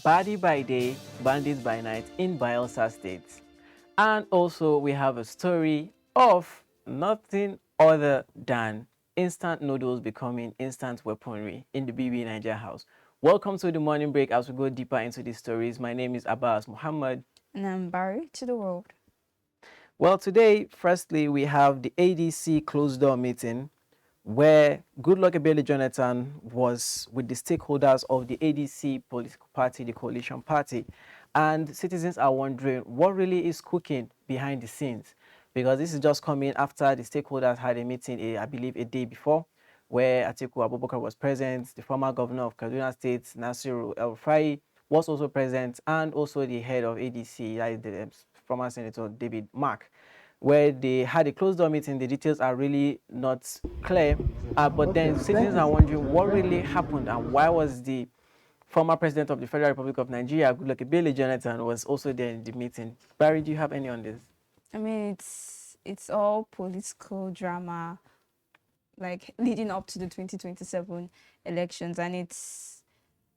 Badi by day, bandits by night in Bayelsa State. And also we have a story of nothing other than instant noodles becoming instant weaponry in the BB Niger house. Welcome to the morning break as we go deeper into these stories. My name is Abbas Muhammad. And I'm Barry to the world. Well, today, firstly, we have the ADC closed door meeting where Goodluck Jonathan was with the stakeholders of the ADC political party, the coalition party. And citizens are wondering what really is cooking behind the scenes, because this is just coming after the stakeholders had a meeting, I believe, a day before, where Atiku Abubakar was present, the former governor of Kaduna State, Nasiru El-Rufai, was also present, and also the head of ADC, the former Senator David Mark, where they had a closed door meeting. The details are really not clear, but then citizens are wondering what really happened and why was the former president of the Federal Republic of Nigeria, Goodluck Jonathan, was also there in the meeting. Barry, do you have any on this? I mean, it's all political drama, like leading up to the 2027 elections, and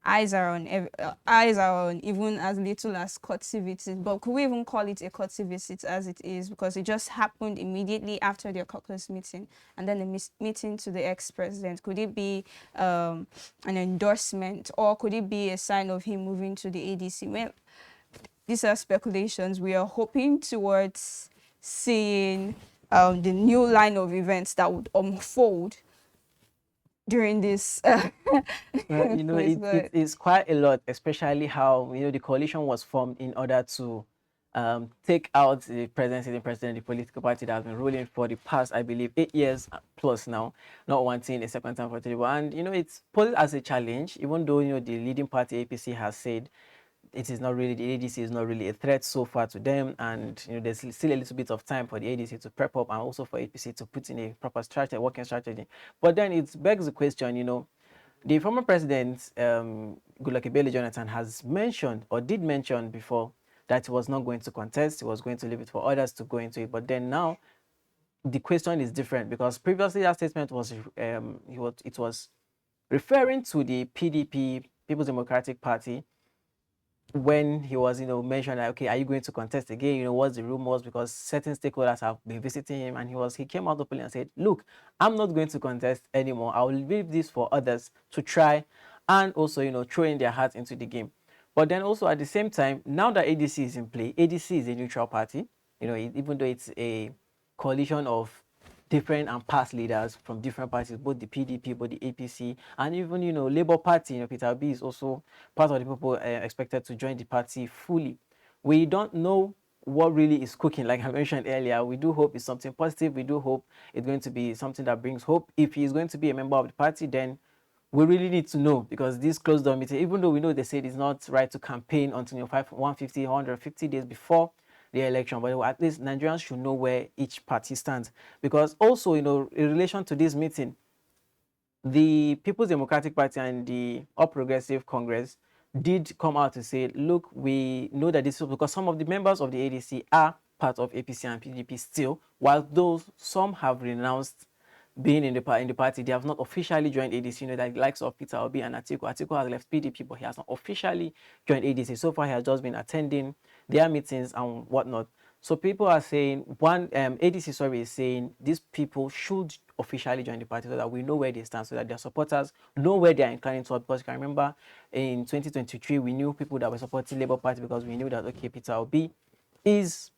eyes are on even as little as courtesy visit. But could we even call it a courtesy visit as it is, because it just happened immediately after their caucus meeting and then the meeting to the ex-president? Could it be an endorsement, or could it be a sign of him moving to the ADC? Well, these are speculations. We are hoping towards seeing the new line of events that would unfold during this. It's quite a lot, especially how the coalition was formed in order to take out the sitting president, the political party that has been ruling for the past, I believe, 8 years plus now, not wanting a second time for Tinubu. And it's posed as a challenge, even though the leading party APC has said it is not really, the ADC is not really a threat so far to them, and there's still a little bit of time for the ADC to prep up and also for APC to put in a proper strategy, working strategy. But then it begs the question, the former president, Goodluck Jonathan, has mentioned or did mention before that he was not going to contest, he was going to leave it for others to go into it. But then now the question is different, because previously that statement was it was referring to the PDP, People's Democratic Party, when he was, mentioned like, okay, are you going to contest again? What's the rumors? Because certain stakeholders have been visiting him, and he came out openly and said, look, I'm not going to contest anymore. I will leave this for others to try and also, throw in their hearts into the game. But then also at the same time, now that ADC is in play, ADC is a neutral party, even though it's a coalition of different and past leaders from different parties, both the PDP, both the APC, and even, Labour Party. Peter Obi is also part of the people expected to join the party fully. We don't know what really is cooking, like I mentioned earlier. We do hope it's something positive. We do hope it's going to be something that brings hope. If he is going to be a member of the party, then we really need to know, because this closed door meeting, even though we know they said it's not right to campaign until 150 days before the election, but at least Nigerians should know where each party stands. Because also, in relation to this meeting, the People's Democratic Party and the All Progressive Congress did come out to say, look, we know that this is because some of the members of the ADC are part of APC and PDP still, while some have renounced being in the party. They have not officially joined ADC. Like the likes of Peter Obi and Atiku. Atiku has left PDP, but he has not officially joined ADC. So far, he has just been attending their meetings and whatnot. So people are saying, ADC survey is saying these people should officially join the party so that we know where they stand, so that their supporters know where they are inclining toward. Because you can remember in 2023, we knew people that were supporting Labour Party because we knew that, okay, Peter Obi is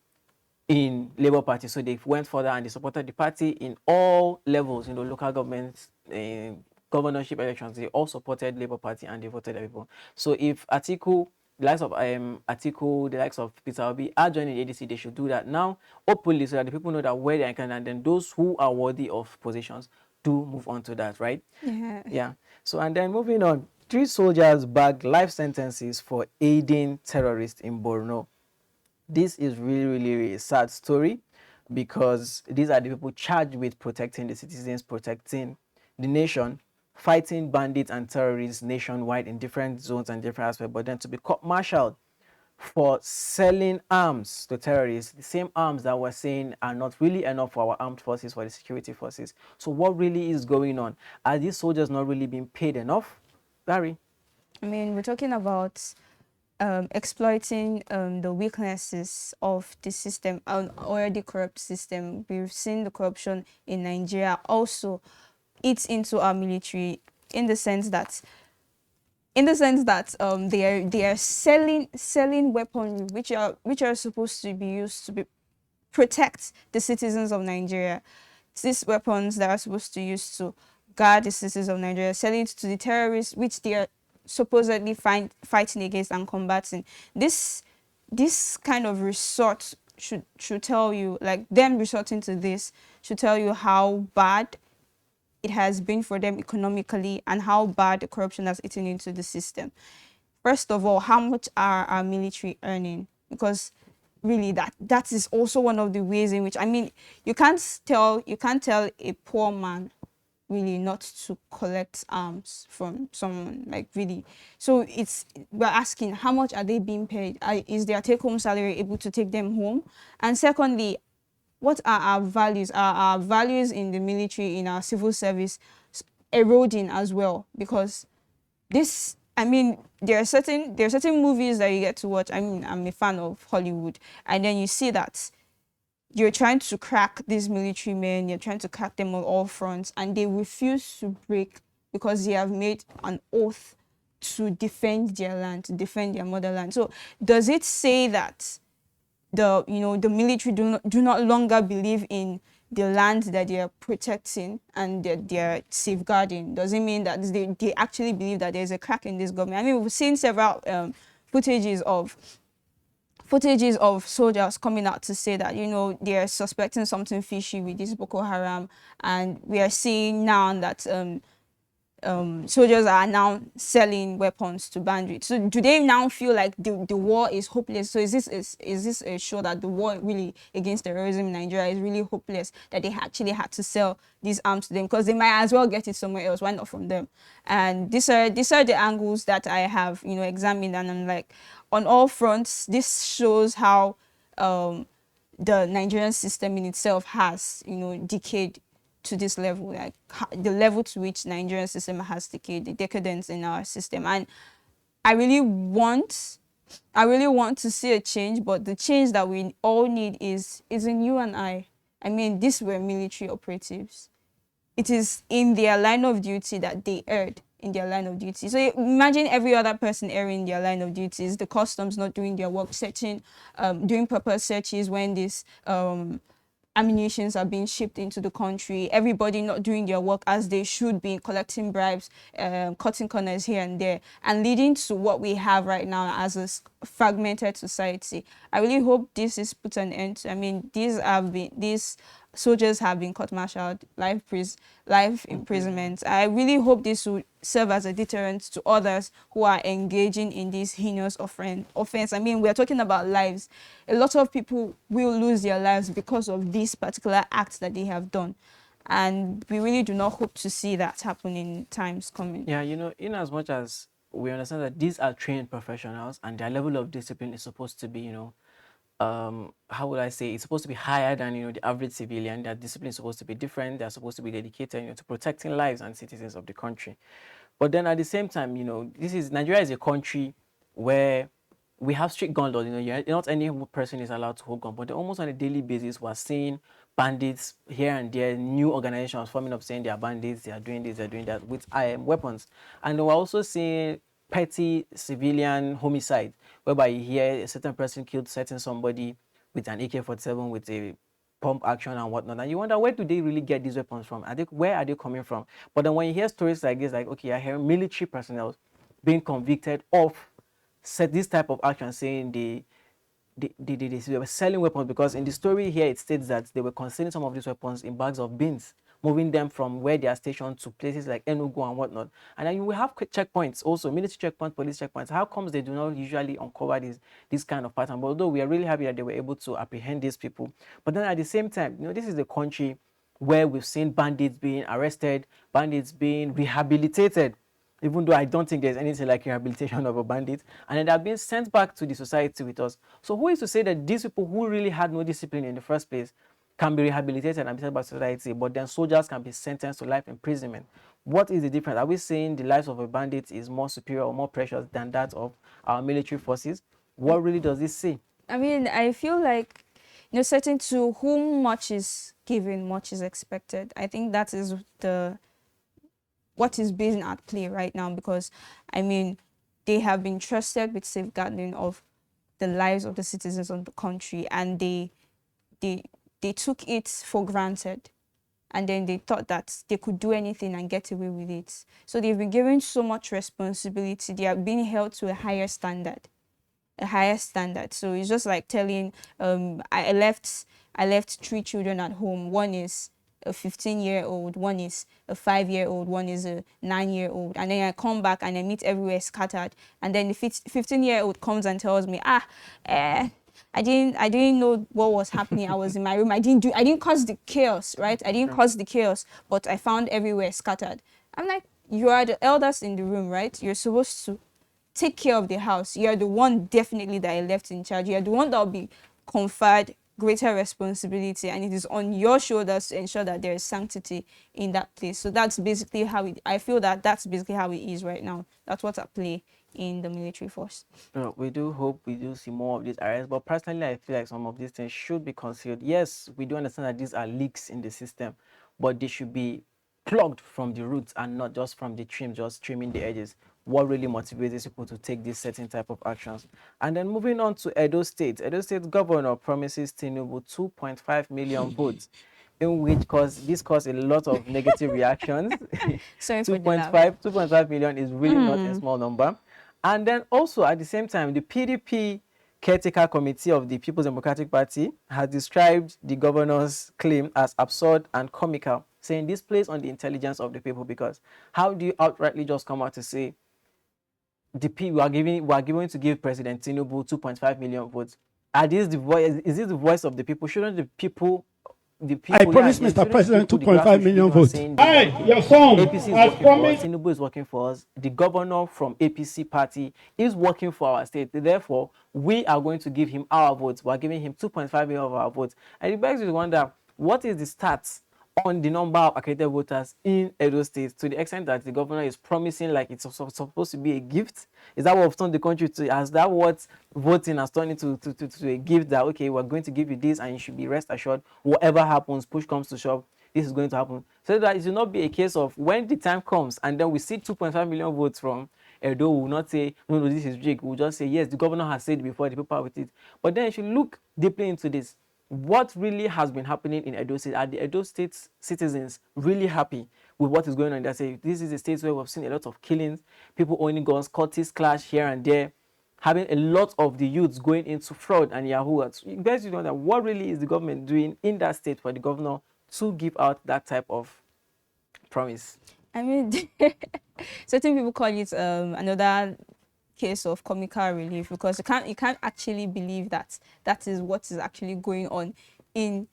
in Labour Party, so they went further and they supported the party in all levels, local governments, governorship elections. They all supported Labour Party and they voted people. So if Atiku, the likes of Atiku, the likes of Peter Obi are joining the ADC, they should do that now openly, so that the people know that where they are, and then those who are worthy of positions do move on to that, right? Yeah. So, and then moving on, 3 soldiers bagged life sentences for aiding terrorists in Borno. This is really a sad story, because these are the people charged with protecting the citizens, protecting the nation, fighting bandits and terrorists nationwide in different zones and different aspects, but then to be court-martialed for selling arms to terrorists, the same arms that we're saying are not really enough for our armed forces, for the security forces. So what really is going on? Are these soldiers not really being paid enough? Barry? I mean, we're talking about exploiting the weaknesses of the system, an already corrupt system. We've seen the corruption in Nigeria also eats into our military in the sense that they are selling weaponry which are supposed to be used to protect the citizens of Nigeria. These weapons that are supposed to use to guard the citizens of Nigeria, selling it to the terrorists, which they are supposedly fighting against and combating. This kind of resort should tell you, like them resorting to this should tell you how bad it has been for them economically and how bad the corruption has eaten into the system. First of all, how much are our military earning? Because really that is also one of the ways in which, I mean, you can't tell a poor man really not to collect arms from someone, like really. So we're asking, how much are they being paid? Is their take-home salary able to take them home? And secondly, what are our values? Are our values in the military, in our civil service, eroding as well? Because this, I mean, there are certain movies that you get to watch. I mean, I'm a fan of Hollywood, and then you see that you're trying to crack these military men, you're trying to crack them on all fronts, and they refuse to break because they have made an oath to defend their land, to defend their motherland. So does it say that the military do not longer believe in the land that they are protecting and that they are safeguarding? Does it mean that they actually believe that there's a crack in this government? I mean, we've seen several footages of soldiers coming out to say that, they are suspecting something fishy with this Boko Haram, and we are seeing now that soldiers are now selling weapons to bandits. So do they now feel like the war is hopeless? So is this a show that the war really against terrorism in Nigeria is really hopeless, that they actually had to sell these arms to them because they might as well get it somewhere else? Why not from them? And these are the angles that I have examined, and I'm like, on all fronts, this shows how the Nigerian system in itself has decayed to this level, like the level to which Nigerian system has decayed, the decadence in our system. And I really want to see a change, but the change that we all need is in you and I. I mean, these were military operatives. It is in their line of duty that they erred in their line of duty. So imagine every other person erring in their line of duties, the customs not doing their work, searching, doing proper searches when this ammunitions are being shipped into the country, everybody not doing their work as they should be, collecting bribes, cutting corners here and there, and leading to what we have right now as a fragmented society. I really hope this is put an end to. I mean, these soldiers have been court-martialed, life imprisonment. I really hope this will serve as a deterrent to others who are engaging in this heinous offense. I mean, we're talking about lives. A lot of people will lose their lives because of this particular act that they have done. And we really do not hope to see that happen in times coming. Yeah, in as much as we understand that these are trained professionals and their level of discipline is supposed to be, how would I say, it's supposed to be higher than the average civilian. Their discipline is supposed to be different. They're supposed to be dedicated to protecting lives and citizens of the country. But then at the same time, Nigeria is a country where we have strict gun laws. Not any person is allowed to hold gun, but almost on a daily basis we're seeing bandits here and there, new organizations forming up saying they are bandits, they are doing this, they're doing that with weapons. And we're also seeing petty civilian homicide, whereby you hear a certain person killed certain somebody with an AK-47 with a pump action and whatnot, and you wonder, where do they really get these weapons from? Where are they coming from? But then when you hear stories like this, like, okay, I hear military personnel being convicted of this type of action, saying they were selling weapons, because in the story here it states that they were concealing some of these weapons in bags of beans, moving them from where they are stationed to places like Enugu and whatnot. And then we have checkpoints also, military checkpoints, police checkpoints. How comes they do not usually uncover this kind of pattern? But although we are really happy that they were able to apprehend these people, but then at the same time, this is the country where we've seen bandits being arrested, bandits being rehabilitated, even though I don't think there's anything like rehabilitation of a bandit, and then they're being sent back to the society with us. So who is to say that these people who really had no discipline in the first place can be rehabilitated and be sent back to society, but then soldiers can be sentenced to life imprisonment. What is the difference? Are we saying the lives of a bandit is more superior or more precious than that of our military forces? What really does this say? I mean, I feel like, certain to whom much is given, much is expected. I think that is what is being at play right now, because, I mean, they have been trusted with safeguarding of the lives of the citizens of the country, and they took it for granted, and then they thought that they could do anything and get away with it. So they've been given so much responsibility. They are being held to a higher standard. So it's just like telling, I left 3 children at home. One is a 15-year-old, one is a 5-year-old, one is a 9-year-old, and then I come back and I meet everywhere scattered, and then the 15-year-old comes and tells me, I didn't know what was happening. I was in my room. I didn't cause the chaos, right? I didn't cause the chaos, but I found everywhere scattered. I'm like, you are the eldest in the room, right? You're supposed to take care of the house. You're the one definitely that I left in charge. You're the one that will be conferred greater responsibility, and it is on your shoulders to ensure that there is sanctity in that place. So that's basically how I feel that that's basically how it is right now. That's what's at play in the military force. We do hope we do see more of these areas, but personally I feel like some of these things should be concealed. Yes, we do understand that these are leaks in the system, but they should be plugged from the roots and not just from the trim, just trimming the edges. What really motivates these people to take this certain type of actions? And then moving on to Edo State. Edo State governor promises TINUBU 2.5 million votes, in which this caused a lot of negative reactions. Sorry for the laugh. 2.5 million is really not a small number. And then also at the same time, the PDP caretaker committee of the People's Democratic Party has described the governor's claim as absurd and comical, saying this plays on the intelligence of the people, because how do you outrightly just come out to say we are going to give President TINUBU 2.5 million votes? Is this the voice of the people? Shouldn't the people I promise Mr. President 2.5 million votes. Hey, your son APC has promised. TINUBU is working for us. The governor from APC party is working for our state. Therefore, we are going to give him our votes. We are giving him 2.5 million of our votes. And it begs you to wonder, what is the stats on the number of accredited voters in Edo State, to the extent that the governor is promising like it's supposed to be a gift? Is that what we've turned the country to? Has that what voting has turned into to a gift, that, okay, we're going to give you this and you should be rest assured, whatever happens, push comes to shove, this is going to happen? So that it will not be a case of when the time comes and then we see 2.5 million votes from Edo, we will not say, no, this is Jake. We'll just say, yes, the governor has said before, the people are with it. But then if you look deeply into this, what really has been happening in Edo State? Are the Edo State citizens really happy with what is going on? They say this is a state where we've seen a lot of killings, people owning guns, cultists clash here and there, having a lot of the youths going into fraud and yahoo. You guys, you know that what really is the government doing in that state for the governor to give out that type of promise? I mean, certain people call it another case of comical relief, because you can't actually believe that that is what is actually going on in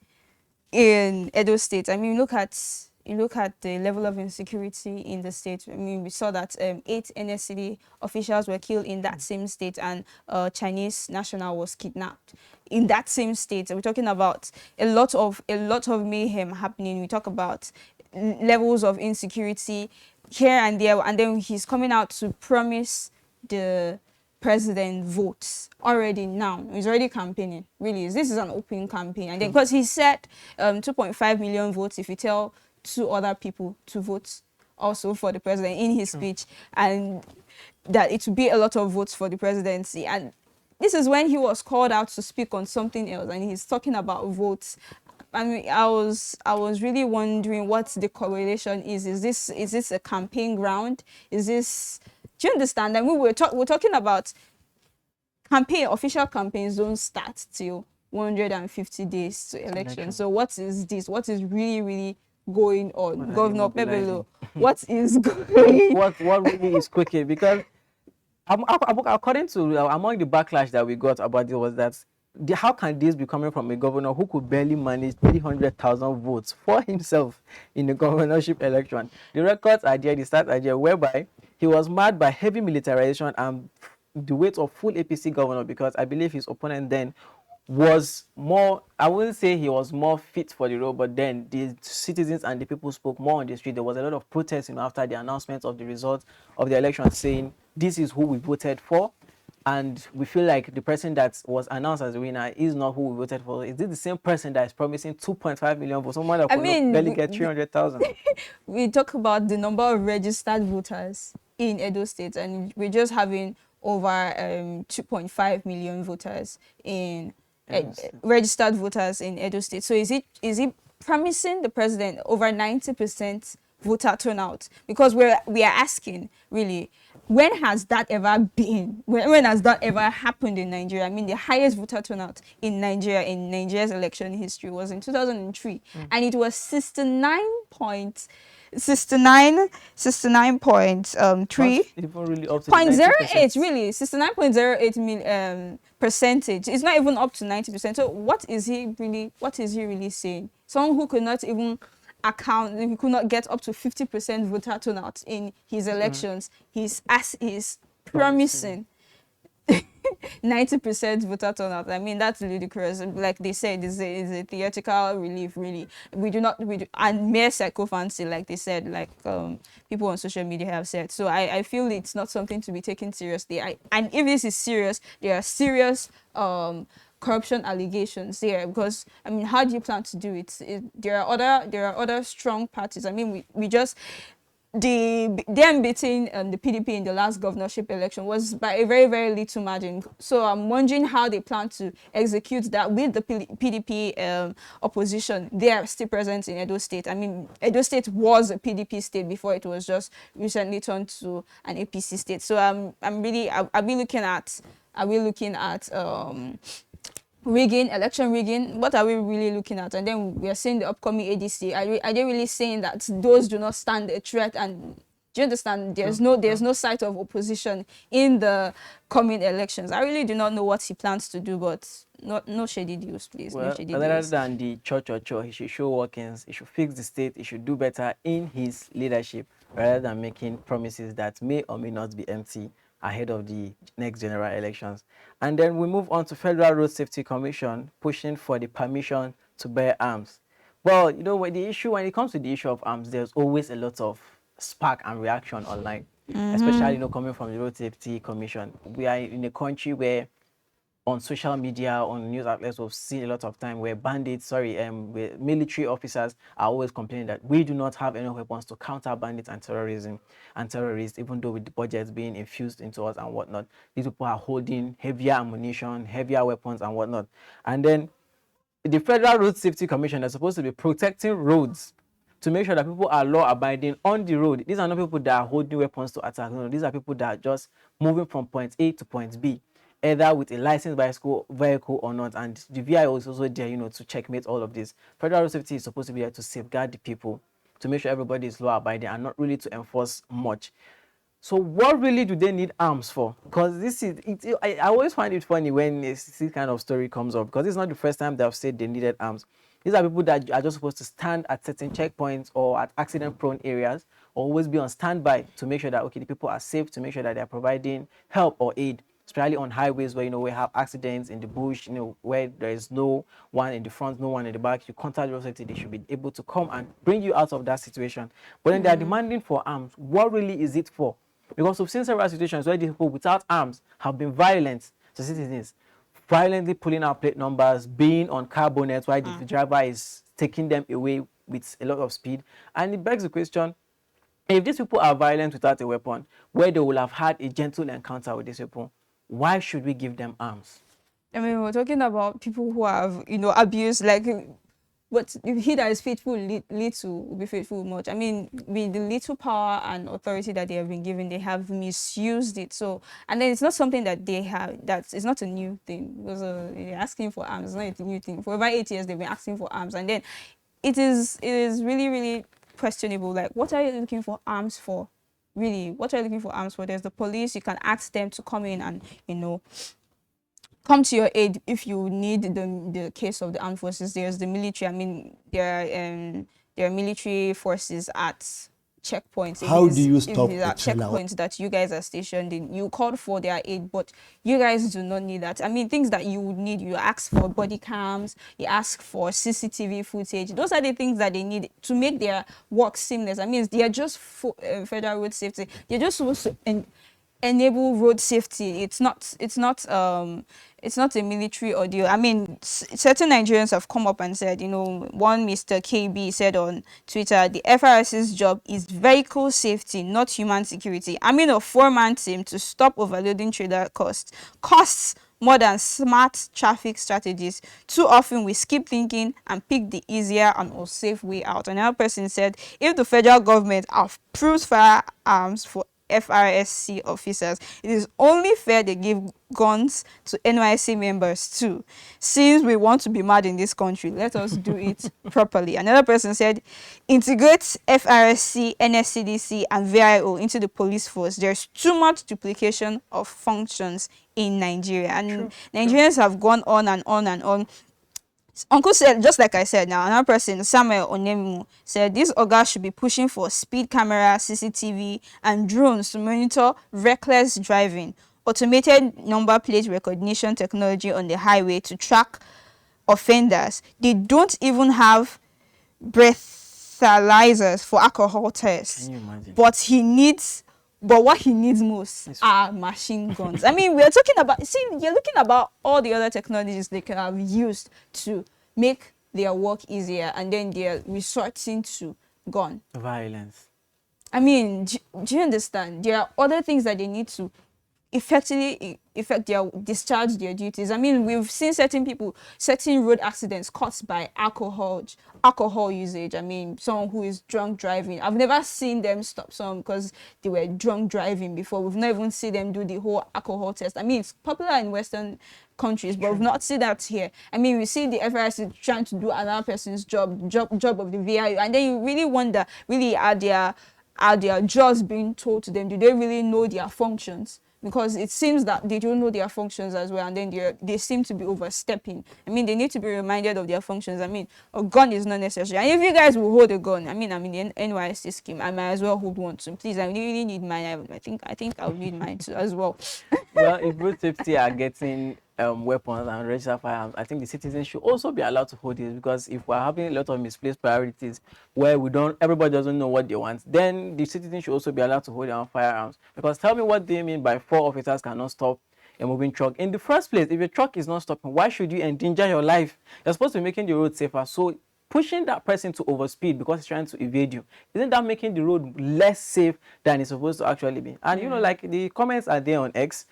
Edo State. I mean, look at the level of insecurity in the state. I mean, we saw that 8 NSCD officials were killed in that same state, and a Chinese national was kidnapped in that same state. We're talking about a lot of mayhem happening. We talk about levels of insecurity here and there, and then he's coming out to promise the president votes already now. He's already campaigning. Really, this is an open campaign. And then because he said 2.5 million votes if you tell 2 other people to vote also for the president in his speech, and that it would be a lot of votes for the presidency. And this is when he was called out to speak on something else, and he's talking about votes. I mean, I was really wondering what the correlation is. Is this a campaign ground? Is this, do you understand? I mean, we're talking about official campaigns don't start till 150 days to election. So what is this? What is really going on? Governor Pebelo, what is going what really is cooking? Because according to among the backlash that we got about it was that how can this be coming from a governor who could barely manage 300,000 votes for himself in the governorship election? The records are there, the stats are there, whereby he was marred by heavy militarization and the weight of full APC governor, because I believe his opponent then was more, I wouldn't say he was more fit for the role, but then the citizens and the people spoke more on the street. There was a lot of protests, after the announcement of the results of the election, saying this is who we voted for, and we feel like the person that was announced as the winner is not who we voted for. Is this the same person that is promising 2.5 million for someone that could barely get 300,000? We talk about the number of registered voters in Edo State, and we're just having over 2.5 million voters in registered voters in Edo State. So is it promising the president over 90% voter turnout? Because we are asking, really, when has that ever been? When has that ever happened in Nigeria? I mean, the highest voter turnout in Nigeria, in Nigeria's election history, was in 2003, and it was 69.3 even really up to 0.08, really 69.08 percentage. It's not even up to 90%. So what is he really saying? Someone who could not even he could not get up to 50% voter turnout in his elections. He's promising 90% voter turnout. I mean, that's ludicrous. Like they said, it's a theatrical relief, really. And mere sycophancy, like they said, like people on social media have said. So I feel it's not something to be taken seriously. And if this is serious, there are serious corruption allegations there, because I mean, how do you plan to do it? There are other strong parties. I mean, we just them beating the PDP in the last governorship election was by a very, very little margin. So I'm wondering how they plan to execute that with the PDP opposition. They are still present in Edo State. I mean, Edo State was a PDP state before it was just recently turned to an APC state. So I'll be looking at election rigging. What are we really looking at? And then we are seeing the upcoming ADC. Are they really saying that those do not stand a threat? And do you understand? There's no sight of opposition in the coming elections. I really do not know what he plans to do, but no shady deals, please. Well, no shady other deals. than the he should show workings, he should fix the state, he should do better in his leadership, rather than making promises that may or may not be empty ahead of the next general elections. And then we move on to Federal Road Safety Commission pushing for the permission to bear arms. Well, when it comes to the issue of arms, there's always a lot of spark and reaction online, especially coming from the Road Safety Commission. We are in a country where on social media, on news outlets, we've seen a lot of time where where military officers are always complaining that we do not have enough weapons to counter bandits and terrorists, even though with the budgets being infused into us and whatnot. These people are holding heavier ammunition, heavier weapons and whatnot. And then the Federal Road Safety Commission is supposed to be protecting roads to make sure that people are law-abiding on the road. These are not people that are holding weapons to attack. No, these are people that are just moving from point A to point B, either with a licensed vehicle or not. And the VIO is also there, to checkmate all of this. Federal Road Safety is supposed to be there to safeguard the people, to make sure everybody is law-abiding and not really to enforce much. So what really do they need arms for? Because I always find it funny when this kind of story comes up, because it's not the first time they've said they needed arms. These are people that are just supposed to stand at certain checkpoints or at accident-prone areas, or always be on standby to make sure that, okay, the people are safe, to make sure that they're providing help or aid, especially on highways where, we have accidents in the bush, where there is no one in the front, no one in the back. You contact road safety, they should be able to come and bring you out of that situation. But then they are demanding for arms. What really is it for? Because we've seen several situations where the people without arms have been violent to citizens, violently pulling out plate numbers, being on car bonnets while the driver is taking them away with a lot of speed. And it begs the question, if these people are violent without a weapon, where they will have had a gentle encounter with these people, why should we give them arms? I mean, we're talking about people who have, abused, but he that is faithful little will be faithful much. I mean, with the little power and authority that they have been given, they have misused it. So, and then it's not something that they have, it's not a new thing. Because they're asking for arms, it's not a new thing. For over 8 years, they've been asking for arms. And then it is really, really questionable. Like, what are you looking for arms for? Really, what are you looking for arms for? There's the police. You can ask them to come in and, come to your aid if you need the case of the armed forces. There's the military. I mean, there are military forces at checkpoints. How do you if stop these are a trailer? checkpoints that you guys are stationed in? You called for their aid, but you guys do not need that. I mean, things that you would need, you ask for body cams, you ask for CCTV footage. Those are the things that they need to make their work seamless. I mean, they are just federal road safety. They're just supposed to enable road safety. It's not a military ordeal. I mean, certain Nigerians have come up and said, you know, one Mr. KB said on Twitter, the FRS's job is vehicle safety, not human security. I mean, a 4-man team to stop overloading trailer costs more than smart traffic strategies. Too often we skip thinking and pick the easier and more safe way out. Another person said, if the federal government approves firearms for FRSC officers, it is only fair they give guns to NYC members too. Since we want to be mad in this country, let us do it properly. Another person said, integrate FRSC, NSCDC and VIO into the police force. There's too much duplication of functions in Nigeria. And Nigerians have gone on and on and on. Uncle said, just like I said now, another person, Samuel Onemu, said this Oga should be pushing for speed camera, CCTV, and drones to monitor reckless driving, automated number plate recognition technology on the highway to track offenders. They don't even have breathalyzers for alcohol tests. Can you imagine? But what he needs most are machine guns. I mean, we're talking about, see, you're looking about all the other technologies they can have used to make their work easier, and then they're resorting to gun Violence. I mean, do you understand? There are other things that they need to discharge their duties. I mean, we've seen certain road accidents caused by alcohol usage. I mean, someone who is drunk driving. I've never seen them stop someone because they were drunk driving before. We've not even seen them do the whole alcohol test. I mean, it's popular in Western countries, but we've not seen that here. I mean, we see the FRS trying to do another person's job of the VIU, and then you really wonder, really, are their jobs being told to them? Do they really know their functions? Because it seems that they don't know their functions as well, and then they seem to be overstepping. I mean, they need to be reminded of their functions. I mean, a gun is not necessary. And if you guys will hold a gun, I mean, I'm in the NYSC scheme, I might as well hold one too. Please, I really need mine. I think I'll need mine too as well. Well, if road safety are getting weapons and register firearms, I think the citizens should also be allowed to hold it, because if we're having a lot of misplaced priorities where everybody doesn't know what they want, then the citizens should also be allowed to hold their own firearms. Because tell me, what do you mean by 4 officers cannot stop a moving truck? In the first place, if your truck is not stopping, why should you endanger your life? You're supposed to be making the road safer. So pushing that person to overspeed because he's trying to evade you, isn't that making the road less safe than it's supposed to actually be? And you know, like, the comments are there on X.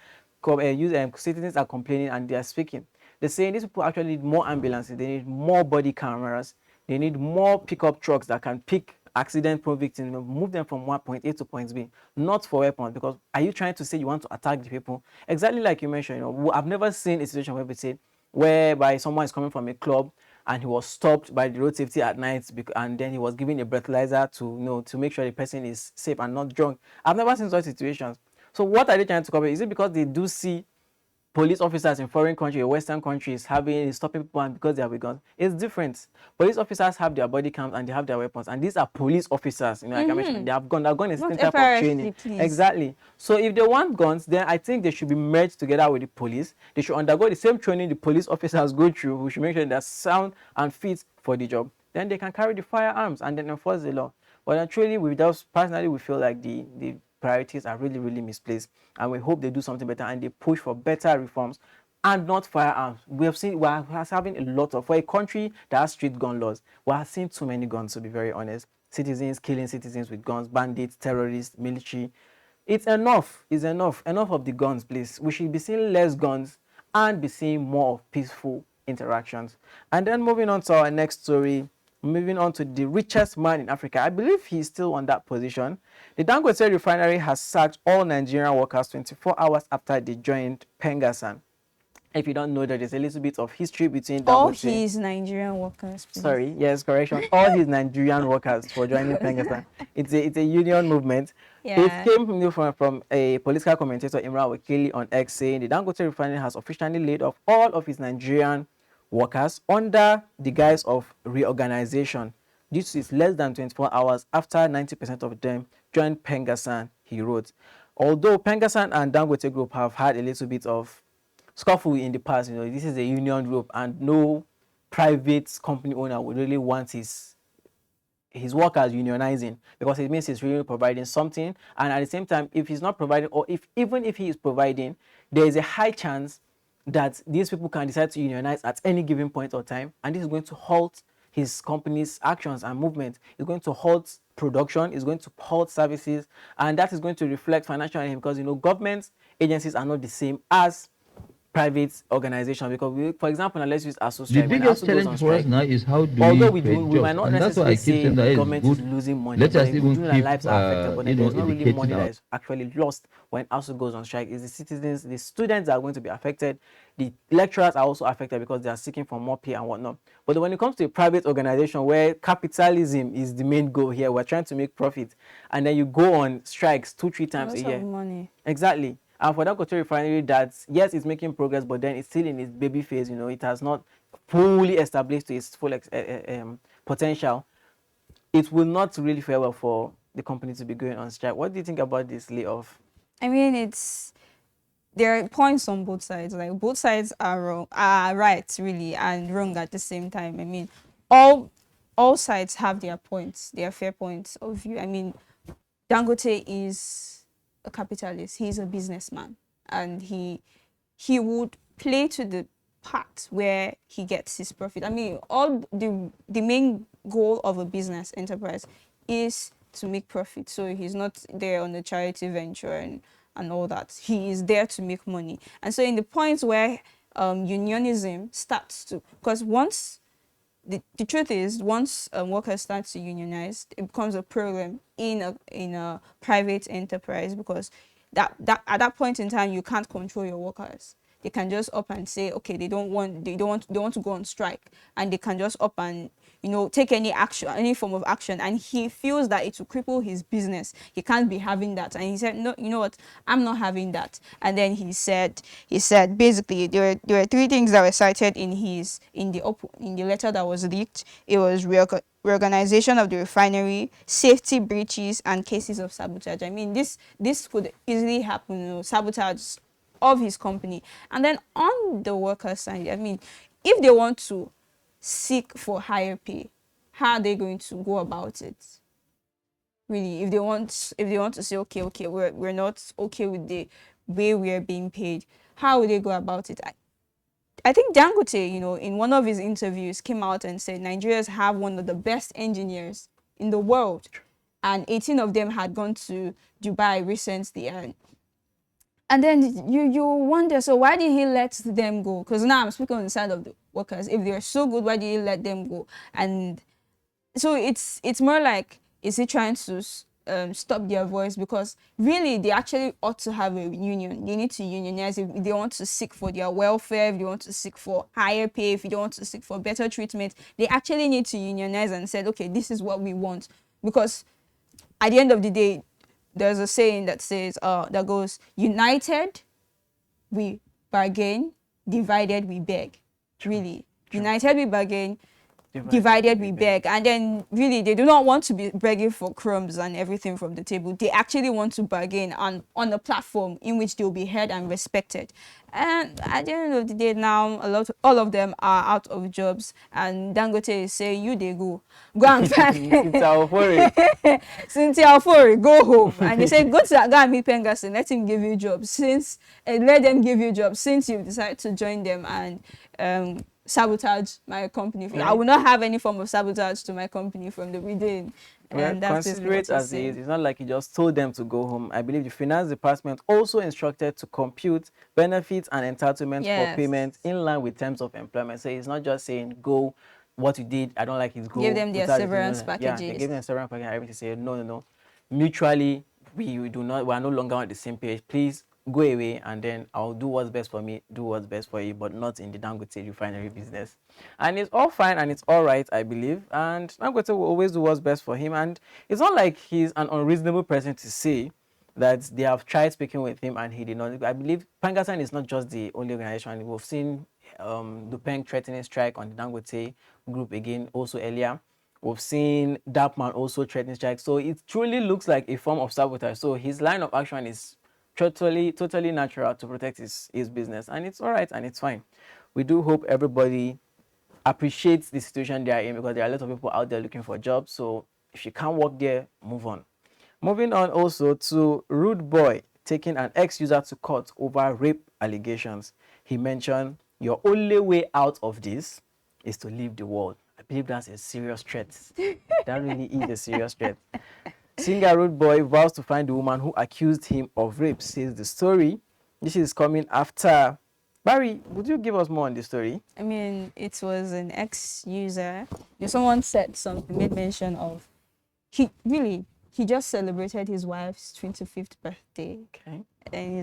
Citizens are complaining and they are speaking. They're saying these people actually need more ambulances, they need more body cameras, they need more pickup trucks that can pick accident-prone victims, move them from one point A to point B, not for weapons. Because are you trying to say you want to attack the people? Exactly like you mentioned, I've never seen a situation whereby someone is coming from a club and he was stopped by the road safety at night, and then he was given a breathalyzer to make sure the person is safe and not drunk. I've never seen such situations. So what are they trying to cover? Is it because they do see police officers in foreign countries or Western countries stopping people and because they have guns? It's different. Police officers have their body cams and they have their weapons, and these are police officers. Like I mentioned, they have gun. Their gun is some type of training. Please. Exactly. So if they want guns, then I think they should be merged together with the police. They should undergo the same training the police officers go through. We should make sure they're sound and fit for the job. Then they can carry the firearms and then enforce the law. But actually, we feel like the priorities are really, really misplaced, and we hope they do something better and they push for better reforms and not firearms. We're having a lot of, for a country that has strict gun laws, we're seeing too many guns, to be very honest. Citizens killing citizens with guns, bandits, terrorists, military. It's enough. It's enough of the guns, please. We should be seeing less guns and be seeing more of peaceful interactions. And then moving on to our next story, moving on to the richest man in Africa. I believe he's still on that position. The Dangote refinery has sacked all Nigerian workers 24 hours after they joined Pengasan. If you don't know, that there's a little bit of history between Dangote. All his Nigerian workers, please. Sorry, yes, correction. All his Nigerian workers for joining Pengasan. It's a union movement. Yeah. It came from a political commentator, Imran Wakili, on X, saying the Dangote refinery has officially laid off all of his Nigerian workers under the guise of reorganization. This is less than 24 hours after 90% of them joined Pengassan, he wrote. Although Pengassan and Dangote Group have had a little bit of scuffle in the past, this is a union group, and no private company owner would really want his workers unionizing, because it means he's really providing something. And at the same time, if he's not providing, or even if he is providing, there is a high chance that these people can decide to unionize at any given point or time, and this is going to halt his company's actions and movement. It's going to halt production, it's going to halt services, and that is going to reflect financially on him, because government agencies are not the same as private organization. Because for example, now let's use ASU The strike. biggest challenge for us now is how do Although we create we might jobs, not and that's why I necessarily keep say saying that the it's government is good. losing money. Let us but even their keep lives are affected, but then there's not really educating money that our is actually lost when ASU goes on strike. It's the citizens, the students are going to be affected. The lecturers are also affected because they are seeking for more pay and whatnot. But when it comes to a private organization where capitalism is the main goal here, we're trying to make profit, and then you go on strikes 2-3 times a year. Money. Exactly. And for Dangote refinery, that yes, it's making progress, but then it's still in its baby phase. It has not fully established to its full potential. It will not really fare well for the company to be going on strike. What do you think about this layoff? I mean, there are points on both sides. Like, both sides are wrong, are right, really, and wrong at the same time. I mean, all sides have their points, their fair points of view. I mean, Dangote is a capitalist. He's a businessman, and he would play to the part where he gets his profit. I mean, all the main goal of a business enterprise is to make profit. So he's not there on a charity venture and all that. He is there to make money. And so in the points where unionism starts to, because once the truth is, once workers start to unionize, it becomes a problem in a private enterprise, because that at that point in time you can't control your workers. They can just up and say, okay, they want to go on strike, and they can just up and take any action, any form of action, and he feels that it will cripple his business. He can't be having that, and he said, no, you know what, I'm not having that. And then he said basically there were 3 things that were cited in the letter that was leaked. It was reorganization of the refinery, safety breaches, and cases of sabotage. I mean, this could easily happen, sabotage of his company. And then on the worker side, I mean, if they want to seek for higher pay, how are they going to go about it? Really, if they want to say, okay, we're not okay with the way we are being paid, how will they go about it? I think Dangote, in one of his interviews, came out and said Nigerians have one of the best engineers in the world, and 18 of them had gone to Dubai recently, and then you wonder, so why did he let them go? Because now I'm speaking on the side of the workers. If they're so good, why did he let them go? And so it's more like, is he trying to stop their voice? Because really, they actually ought to have a union. They need to unionize if they want to seek for their welfare, if they want to seek for higher pay, if they want to seek for better treatment. They actually need to unionize and say, okay, this is what we want. Because at the end of the day, there's a saying that says, that goes, united we bargain, divided we beg. Really, united we bargain, divided we beg. And then really, they do not want to be begging for crumbs and everything from the table. They actually want to bargain on a platform in which they'll be heard and respected. And at the end of the day, now all of them are out of jobs, and Dangote is saying, you they go and find Cynthia Ofori, go home. And they say, go and meet Pengassan, let him give you jobs, let them give you jobs, since you've decided to join them and sabotage my company. I will not have any form of sabotage to my company from the beginning. Well, consider it as it is. It's not like he just told them to go home. I believe the finance department also instructed to compute benefits and entitlements for payment in line with terms of employment. So it's not just saying, go, what you did, I don't like it, go. Give them their severance packages. Yeah, they give them severance package and everything. Say, no. Mutually, we are no longer on the same page. Please go away, and then I'll do what's best for me, do what's best for you, but not in the Dangote refinery business. And it's all fine and it's all right, I believe. And Dangote will always do what's best for him. And it's not like he's an unreasonable person to say that they have tried speaking with him and he did not. I believe Pengassan is not just the only organization. We've seen Dupeng threatening strike on the Dangote group again also earlier. We've seen that man also threatening strike. So it truly looks like a form of sabotage. So his line of action is totally natural to protect his business. And it's all right and it's fine. We do hope everybody appreciates the situation they are in, because there are a lot of people out there looking for jobs. So if you can't work there, move on. Moving on also to Rude Boy taking an ex-user to court over rape allegations. He mentioned, your only way out of this is to leave the world. I believe that's a serious threat. That really is a serious threat. Singer Rude Boy vows to find the woman who accused him of rape, says the story. This is coming after... Barry, would you give us more on the story? I mean, it was an ex-user. Someone said something, made mention of, he just celebrated his wife's 25th birthday. Okay. And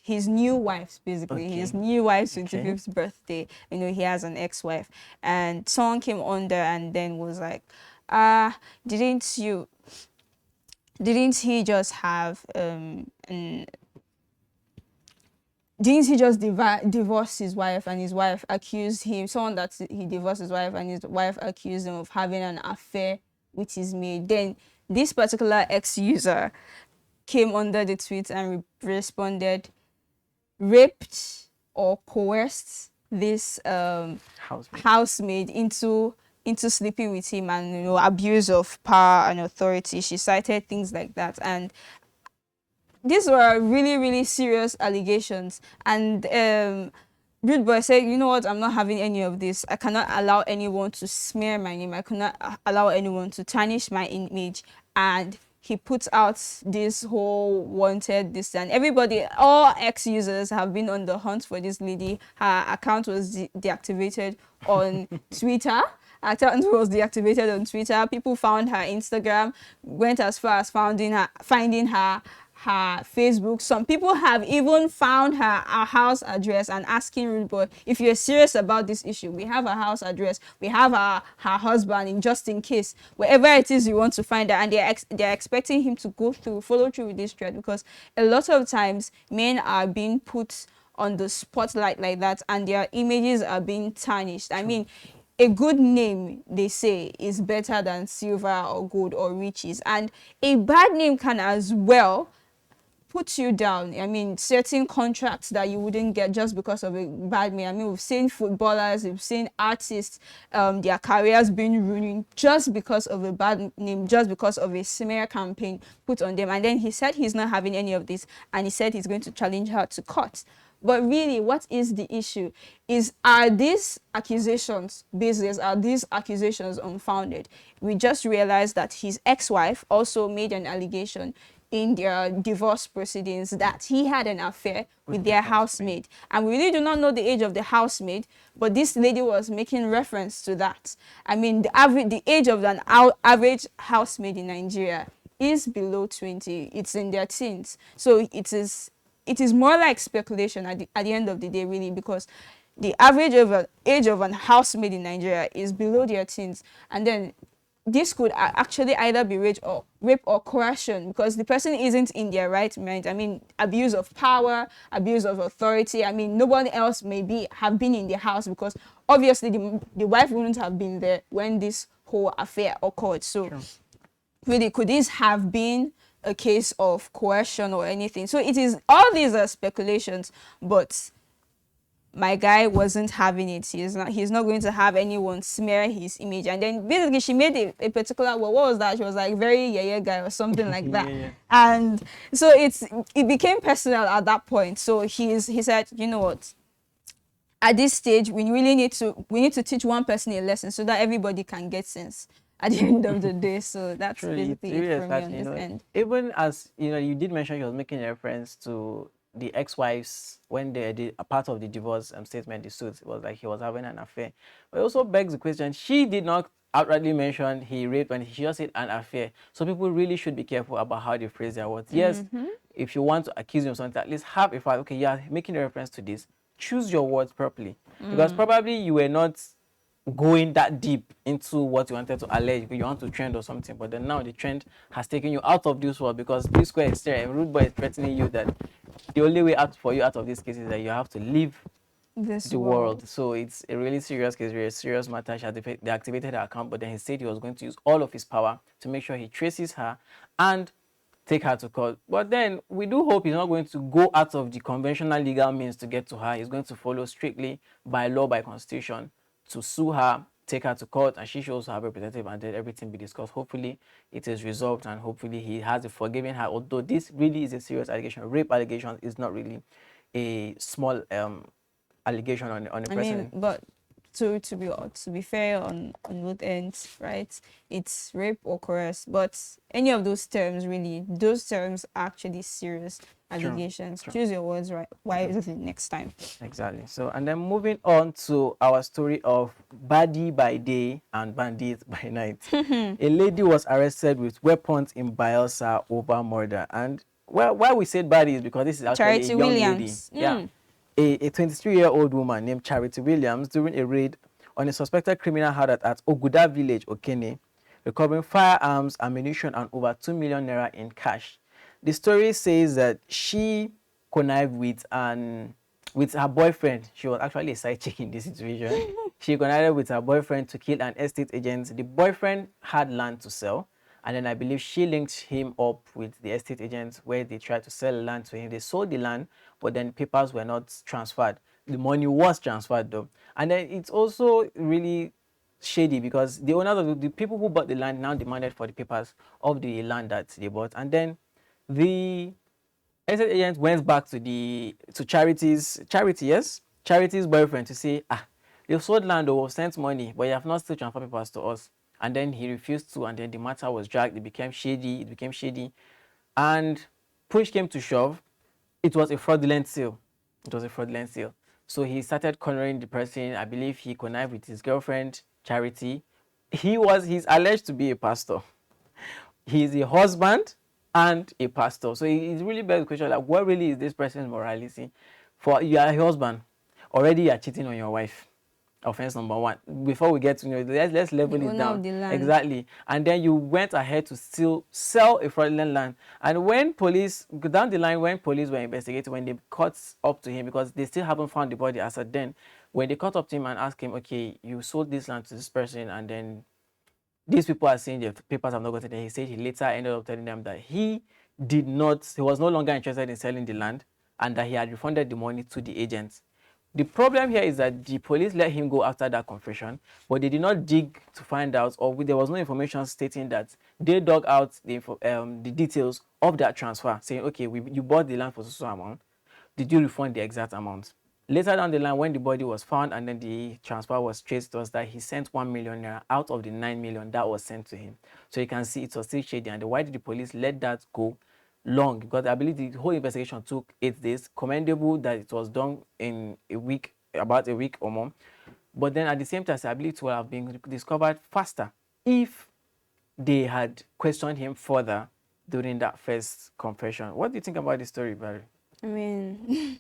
his new wife's, basically, Okay. his new wife's 25th birthday. He has an ex-wife. And someone came on there and then was like, didn't he just have, didn't he just divorce his wife, and his wife accused him, someone that he divorced his wife, and his wife accused him of having an affair with his maid. Then this particular ex-user came under the tweet and responded, raped or coerced this housemaid into sleeping with him, and abuse of power and authority. She cited things like that, and these were really serious allegations. And Rude Boy said, you know what, I'm not having any of this. I cannot allow anyone to smear my name. I cannot allow anyone to tarnish my image. And he puts out this whole wanted this, and everybody, all ex-users have been on the hunt for this lady. Her account was deactivated on Twitter. Account was deactivated on Twitter. People found her Instagram, went as far as finding her Facebook. Some people have even found her house address and asking Rude Boy, if you're serious about this issue, we have a house address, we have her husband, just in case, wherever it is you want to find her. And they're expecting him to follow through with this thread, because a lot of times men are being put on the spotlight like that, and their images are being tarnished. I mean, a good name, they say, is better than silver or gold or riches, and a bad name can as well put you down. I mean, certain contracts that you wouldn't get just because of a bad name. I mean, we've seen footballers, we've seen artists, their careers being ruined just because of a bad name, just because of a smear campaign put on them. And then he said he's not having any of this, and he said he's going to challenge her to court. But really, what is the issue? Are these accusations baseless? Are these accusations unfounded? We just realized that his ex-wife also made an allegation in their divorce proceedings that he had an affair with their housemaid. And we really do not know the age of the housemaid, but this lady was making reference to that. I mean, the age of an average housemaid in Nigeria is below 20. It's in their teens. So it is more like speculation at the end of the day, really, because the average age of an housemaid in Nigeria is below their teens. And then this could actually either be rape or coercion, because the person isn't in their right mind. I mean, abuse of power, abuse of authority. I mean, nobody else have been in the house, because obviously the wife wouldn't have been there when this whole affair occurred. So really, could this have been a case of coercion or anything? So all these are speculations, but my guy wasn't having it. He's not going to have anyone smear his image. And then basically she made a particular, what was that? She was like, very yeah guy or something like that. Yeah. And so it became personal at that point. So he said, you know what, at this stage we need to teach one person a lesson so that everybody can get sense at the end of the day. So that's basically it for me on this end. Even as you did mention, you was making a reference to the ex-wives when they did a part of the divorce statement, the suit, it was like he was having an affair. But it also begs the question, she did not outrightly mention he raped, and she just said an affair. So people really should be careful about how they phrase their words. Yes, if you want to accuse him of something, at least have a fact. Okay, yeah, making a reference to this. Choose your words properly, because probably you were not going that deep into what you wanted to allege, you want to trend or something, but then now the trend has taken you out of this world, because this square is there and Rude Boy is threatening you that the only way out for you out of this case is that you have to leave this world. So it's a really serious case, very serious matter. They activated her account, but then he said he was going to use all of his power to make sure he traces her and take her to court. But then we do hope he's not going to go out of the conventional legal means to get to her. He's going to follow strictly by law, by constitution, to sue her, take her to court, and she should also have a representative, and then everything be discussed. Hopefully it is resolved, and hopefully he has forgiven her, although this really is a serious allegation. Rape allegation is not really a small allegation on a person. I mean, but to be fair on both ends, right? It's rape or coerce, but any of those terms, really, those terms are actually serious allegations. True. Choose your words right wisely next time. Exactly. So, and then moving on to our story of baddie by day and bandits by night. A lady was arrested with weapons in Bayelsa over murder. And well, why we said baddie is because this is actually Charity a young Williams. lady. Yeah. A 23-year-old woman named Charity Williams during a raid on a suspected criminal hideout at Oguda village, Okene, recovering firearms, ammunition, and over 2 million naira in cash. The story says that she connived with her boyfriend. She was actually a side chick in this situation. She connived with her boyfriend to kill an estate agent. The boyfriend had land to sell, and then I believe she linked him up with the estate agent where they tried to sell land to him. They sold the land, but then papers were not transferred. The money was transferred though. And then it's also really shady because the owners of the people who bought the land now demanded for the papers of the land that they bought. And then the estate agent went back to Charity's boyfriend to say, they sold land or sent money, but you have not still transferred papers to us. And then he refused to, and then the matter was dragged. It became shady. And push came to shove. It was a fraudulent sale. So he started cornering the person. I believe he connived with his girlfriend, Charity. He's alleged to be a pastor. He's a husband and a pastor. So it's really begs the question, like, what really is this person's morality? For you are a husband, already you are cheating on your wife. Offense number one. Before we get to let's level it down. Exactly. And then you went ahead to still sell a fraudulent land. And when police down the line, when police were investigating, when they caught up to him, because they still haven't found the body as at then, when they caught up to him and asked him, okay, you sold this land to this person, and then these people are saying the papers have not gotten there. He said he later ended up telling them that he was no longer interested in selling the land, and that he had refunded the money to the agents. The problem here is that the police let him go after that confession, but they did not dig to find out, or there was no information stating that they dug out the details of that transfer, saying, okay, you bought the land for so amount. Did you refund the exact amount? Later down the line, when the body was found and then the transfer was traced, was that he sent 1 million naira out of the 9 million that was sent to him. So you can see it was still shady. And why did the police let that go long? Because I believe the whole investigation took 8 days. Commendable that it was done in about a week or more. But then at the same time, I believe it would have been discovered faster if they had questioned him further during that first confession. What do you think about this story, Barry? I mean,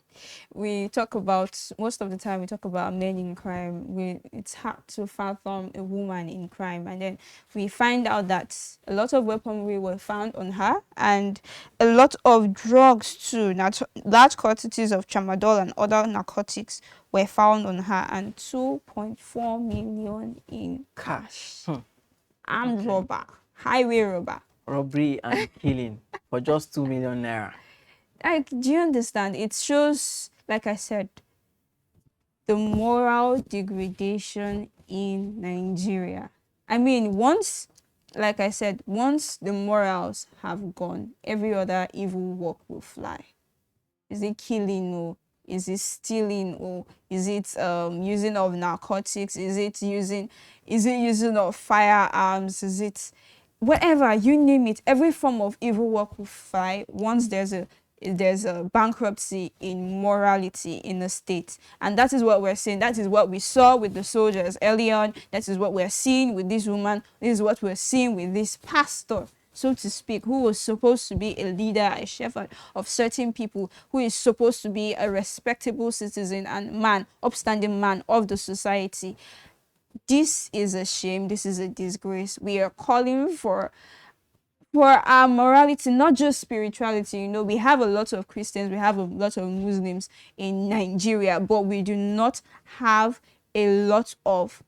most of the time we talk about men in crime. It's hard to fathom a woman in crime. And then we find out that a lot of weaponry were found on her, and a lot of drugs too. Large quantities of tramadol and other narcotics were found on her, and 2.4 million in cash. Armed robber, highway robber. Robbery and killing for just 2 million naira. Do you understand? It shows, like I said, the moral degradation in Nigeria. I mean, once the morals have gone, every other evil work will fly. Is it killing, or is it stealing, or is it using of narcotics? Is it using of firearms? Is it whatever, you name it? Every form of evil work will fly once there's a bankruptcy in morality in the state. And that is what we're seeing. That is what we saw with the soldiers early on. That is what we're seeing with this woman. This is what we're seeing with this pastor, so to speak, who was supposed to be a leader, a shepherd of certain people, who is supposed to be a respectable citizen and man, upstanding man of the society. This is a shame. This is a disgrace. We are calling for for our morality, not just spirituality. You know, we have a lot of Christians, we have a lot of Muslims in Nigeria, but we do not have a lot of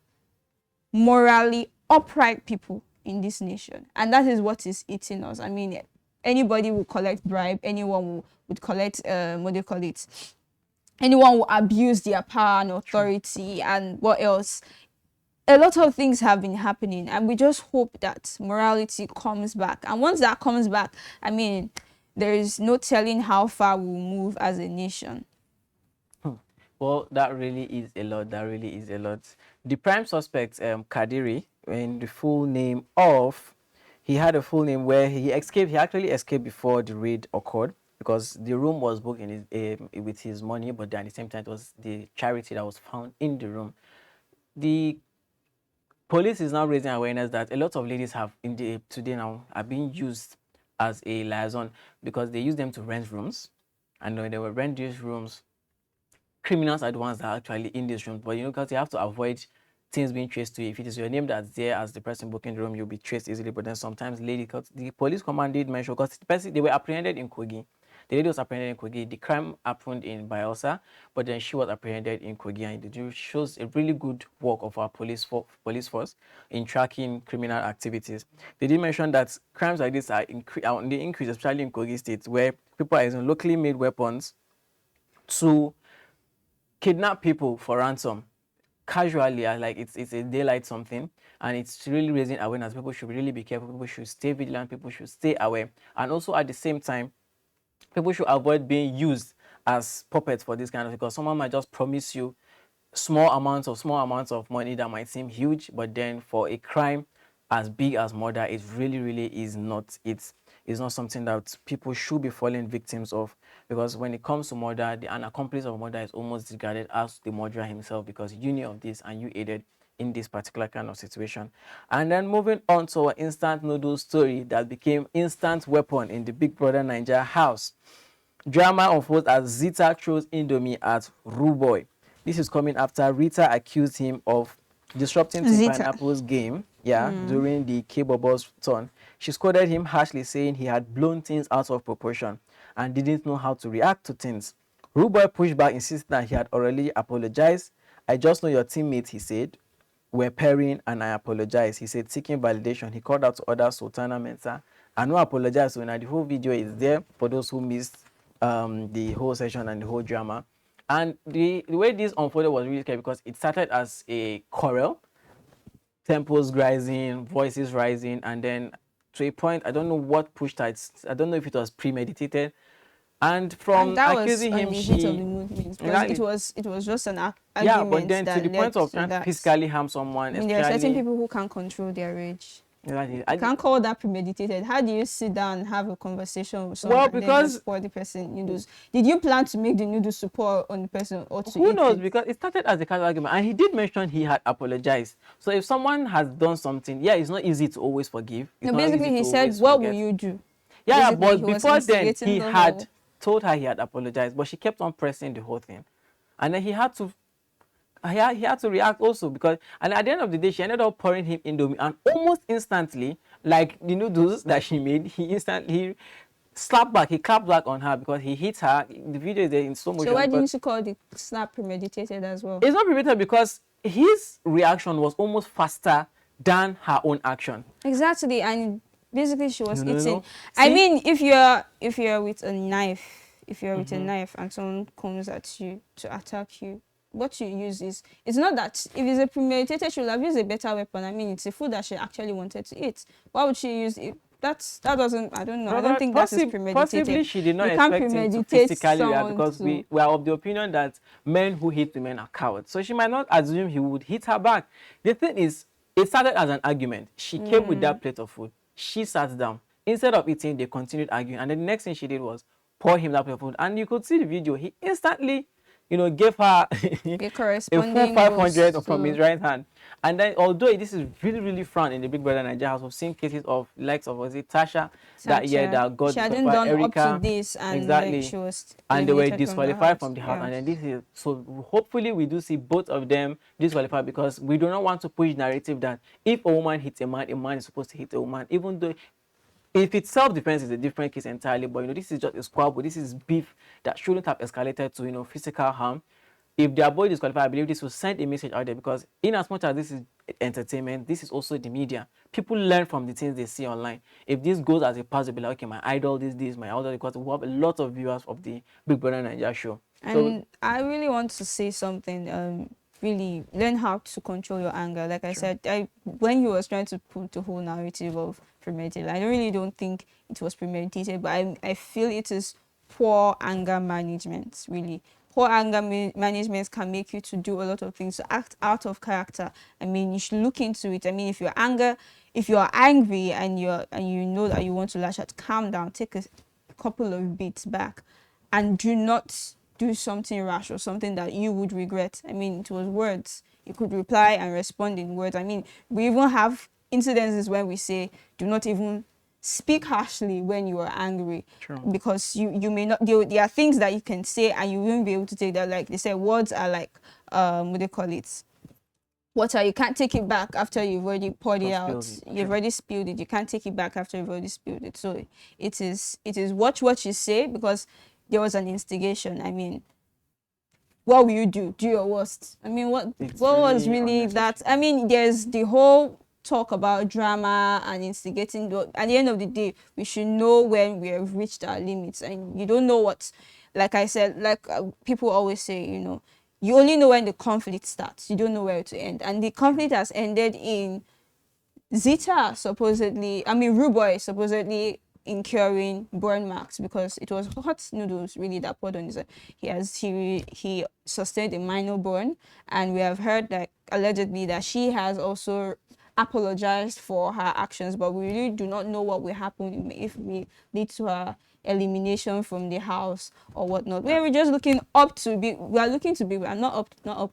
morally upright people in this nation. And that is what is eating us. I mean, anybody will collect bribe, anyone would collect, what do you call it? Anyone will abuse their power and authority, and what else? A lot of things have been happening, and we just hope that morality comes back. And once that comes back, I mean, there is no telling how far we'll move as a nation. Well, that really is a lot. That really is a lot. The prime suspect, Kadiri, in the full name of, he had a full name where he escaped. He actually escaped before the raid occurred because the room was booked in his, with his money, but then at the same time it was the charity that was found in the room. The police is now raising awareness that a lot of ladies have today now are being used as a liaison because they use them to rent rooms, and when they will rent these rooms, criminals are the ones that are actually in these rooms. But you know, because you have to avoid things being traced to you. If it is your name that's there as the person booking the room, you'll be traced easily. But then sometimes lady, because the police command did mention, because the person, they were apprehended in Kogi. The lady was apprehended in Kogi. The crime happened in Bayelsa, but then she was apprehended in Kogi, and it shows a really good work of our police force in tracking criminal activities. They did mention that crimes like this are on the increase, especially in Kogi State, where people are using locally made weapons to kidnap people for ransom casually, like it's a daylight something, and it's really raising awareness. People should really be careful. People should stay vigilant. People should stay aware, and also at the same time, people should avoid being used as puppets for this kind of, because someone might just promise you small amounts of money that might seem huge, but then for a crime as big as murder, it really is not. It's not something that people should be falling victims of, because when it comes to murder, an accomplice of murder is almost regarded as the murderer himself, because you knew of this and you aided in this particular kind of situation. And then moving on to our instant noodle story that became instant weapon in the Big Brother Nigeria house. Drama unfolds as Zita throws Indomie at Ruboy. This is coming after Rita accused him of disrupting Team Pineapple's game, during the K-Bobo's turn. She scolded him harshly, saying he had blown things out of proportion and didn't know how to react to things. Ruboy pushed back, insisting that he had already apologized. I just know your teammates, he said, were pairing, and I apologize. He said, seeking validation. He called out to other Sultana Mensa and no apologize. So now the whole video is there for those who missed the whole session and the whole drama. And the way this unfolded was really scary, because it started as a quarrel, tempos rising, voices rising, and then to a point, I don't know what pushed her. I don't know if it was premeditated. And from accusing him, it was just an argument. Yeah, but then to the point of trying to physically harm someone. I mean, there are certain people who can't control their rage. Exactly. You can't call that premeditated. How do you sit down and have a conversation with someone and then just pour the person noodles? Did you plan to make the noodles to pour on the person, or to who knows? Because it started as a casual argument, and he did mention he had apologized. So if someone has done something, yeah, it's not easy to always forgive. No, basically he said, "What will you do?" Yeah, but before then he had told her he had apologized, but she kept on pressing the whole thing, and then he had to react also, because, and at the end of the day, she ended up pouring him Indomie, and almost instantly, like the noodles that she made, he instantly slapped back, he clapped back on her because he hit her. The video is there in slow motion. So why didn't you call the slap premeditated as well? It's not premeditated because his reaction was almost faster than her own action. Exactly, and basically she was eating. I mean, if you're with a knife, with a knife and someone comes at you to attack you, what you use is, it's not that, if it's a premeditated, she would have used a better weapon. I mean, it's a food that she actually wanted to eat. Why would she use it? That doesn't, I don't know. I don't think that is premeditated. Possibly she did not expect him to physically react, because we are of the opinion that men who hit women are cowards. So she might not assume he would hit her back. The thing is, it started as an argument. She came with that plate of food. She sat down. Instead of eating, they continued arguing. And then the next thing she did was pour him that plate of food. And you could see the video. He instantly, gave her a full 500 from his right hand. And then, although this is really frowned in the Big Brother Nigeria house, we've seen cases of likes of, was it Tasha that year that got, she hadn't done Erica, up to this, and exactly, she was and they were disqualified from the house. And then this is, so hopefully we do see both of them disqualified, because we do not want to push narrative that if a woman hits a man is supposed to hit a woman, even though If it's self-defense, is a different case entirely. But this is just a squabble. This is beef that shouldn't have escalated to physical harm. If they are both disqualified, I believe this will send a message out there, because in as much as this is entertainment, this is also the media. People learn from the things they see online. If this goes as a pass, they'll be like, okay, my idol, this, my idol, because we have a lot of viewers of the Big Brother Nigeria show. And I really want to say something. Really learn how to control your anger. Like I said, when you was trying to put the whole narrative of premeditated, I really don't think it was premeditated, but I feel it is poor anger management. Really, poor anger management can make you to do a lot of things, to act out of character. I mean, you should look into it. I mean, if you're angry and you know that you want to lash out, calm down, take a couple of beats back, and do not do something rash or something that you would regret. I mean, it was words. You could reply and respond in words. I mean, we even have incidences when we say, do not even speak harshly when you are angry. True. Because you may not, there are things that you can say and you won't be able to take that. Like they say, words are like, what do they call it? Water, you can't take it back after you've already poured it out. You've already spilled it. You can't take it back after you've already spilled it. So it is watch what you say, because there was an instigation. I mean, what will you do? Do your worst. I mean, what was really that? I mean, there's the whole talk about drama and instigating. At the end of the day, we should know when we have reached our limits. And you don't know what, like I said, like people always say, you only know when the conflict starts. You don't know where to end. And the conflict has ended in Zita supposedly, Ruboy supposedly incurring burn marks, because it was hot noodles really that poured on his head. He sustained a minor burn, and we have heard that allegedly that she has also apologized for her actions, but we really do not know what will happen if we lead to her elimination from the house or whatnot. We're just looking up to Big. We are looking to Big Brother, not up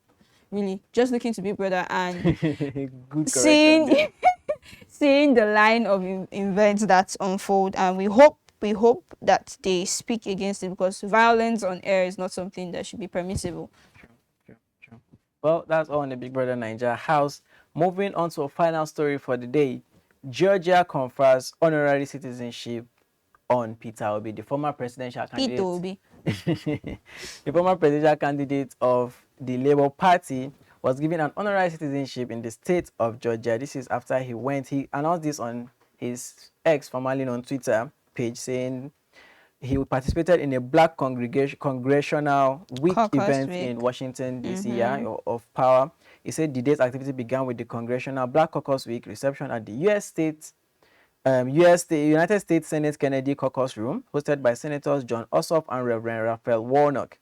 really, just looking to Big Brother and seeing the line of events that unfold, and we hope that they speak against it, because violence on air is not something that should be permissible. True. Well, that's all on the Big Brother Nigeria house. Moving on to a final story for the day. Georgia confers honorary citizenship on Peter Obi, the former presidential candidate. Peter Obi. The former presidential candidate of the Labour Party was given an honorary citizenship in the state of Georgia. This is after he announced this on his X, formerly on Twitter page, saying he participated in a Black Congressional Week event in Washington, D.C. Of Power. He said the day's activity began with the Congressional Black Caucus Week reception at the United States Senate Kennedy Caucus Room, hosted by Senators John Ossoff and Reverend Raphael Warnock.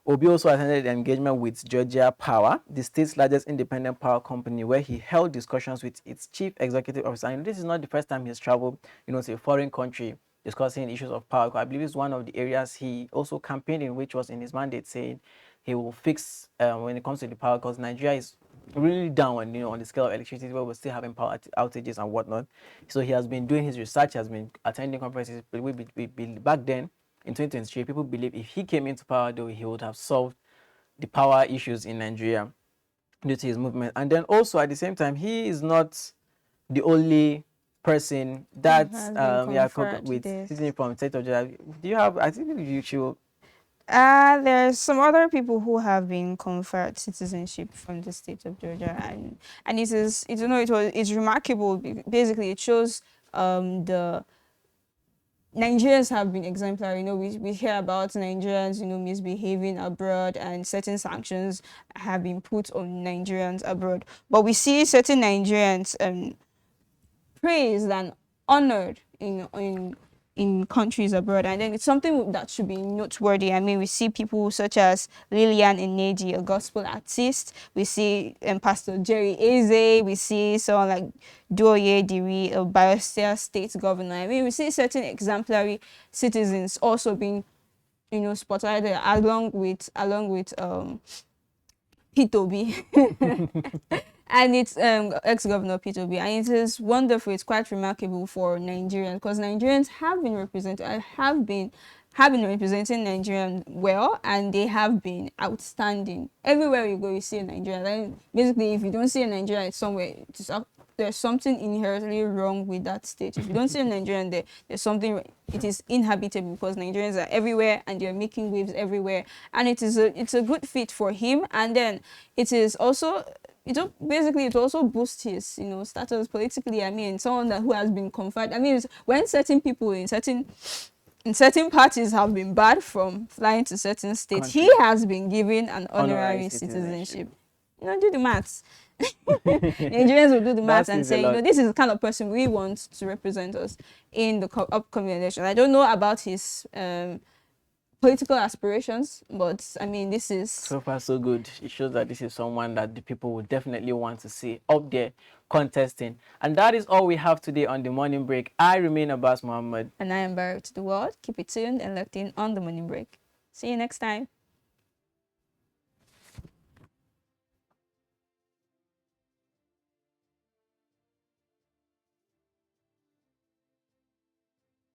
Obi also attended an engagement with Georgia Power, the state's largest independent power company, where he held discussions with its chief executive officer. And this is not the first time he's traveled, to a foreign country discussing issues of power. I believe it's one of the areas he also campaigned in, which was in his mandate, saying he will fix when it comes to the power, because Nigeria is really down on the scale of electricity, where we're still having power outages and whatnot. So he has been doing his research, has been attending conferences. Back then, in 2023, people believe if he came into power, though, he would have solved the power issues in Nigeria due to his movement. And then also at the same time, he is not the only person that with citizenship from the state of Georgia. Do you have? I think you should. There's some other people who have been conferred citizenship from the state of Georgia, and it's remarkable. Basically, it shows the Nigerians have been exemplary. We hear about Nigerians, misbehaving abroad, and certain sanctions have been put on Nigerians abroad. But we see certain Nigerians praised and honored in countries abroad, and then it's something that should be noteworthy. I mean, we see people such as Lillian Eneji, a gospel artist. We see Pastor Jerry Eze. We see someone like Doye Diri, a Bayelsa State governor. I mean, we see certain exemplary citizens also being, spotlighted along with P2B. And it's ex-governor Peter Obi, and it is wonderful. It's quite remarkable for Nigerians, because Nigerians have been representing Nigerians well, and they have been outstanding. Everywhere you go, you see a Nigerian. Basically, if you don't see a Nigerian, it's somewhere. there's something inherently wrong with that state. If you don't see a Nigerian there, there's something, it is inhabitable, because Nigerians are everywhere and they're making waves everywhere. And it's a good fit for him. And then it is also, basically it also boosts his, you know, status politically. I mean, someone who has been confined. I mean, when certain people in certain parties have been barred from flying to certain states, he has been given an honorary citizenship. You know, do the maths. Nigerians will do the maths and say, you know, this is the kind of person we want to represent us in the upcoming election. I don't know about his political aspirations, but I mean, this is so far so good. It shows that this is someone that the people would definitely want to see up there contesting. And that is all we have today on the Morning Break. I remain Abbas Muhammad, and I am Barry to the world. Keep it tuned and locked in on the Morning Break. See you next time.